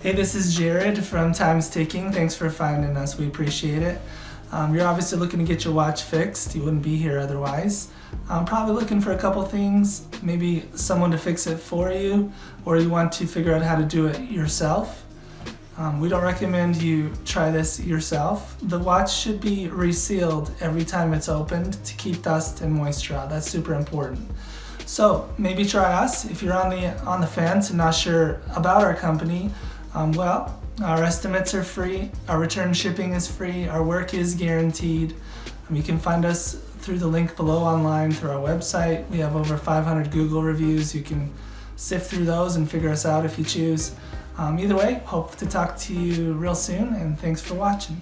Hey, this is Jared from Time's Ticking. Thanks for finding us. We appreciate it. You're obviously looking to get your watch fixed. You wouldn't be here otherwise. I'm probably looking for a couple things, maybe someone to fix it for you, or you want to figure out how to do it yourself. We don't recommend you try this yourself. The watch should be resealed every time it's opened to keep dust and moisture out. That's super important. So maybe try us. If you're on the fence and not sure about our company, our estimates are free, our return shipping is free, our work is guaranteed. You can find us through the link below online through our website. We have over 500 Google reviews. You can sift through those and figure us out if you choose. Either way, hope to talk to you real soon, and thanks for watching.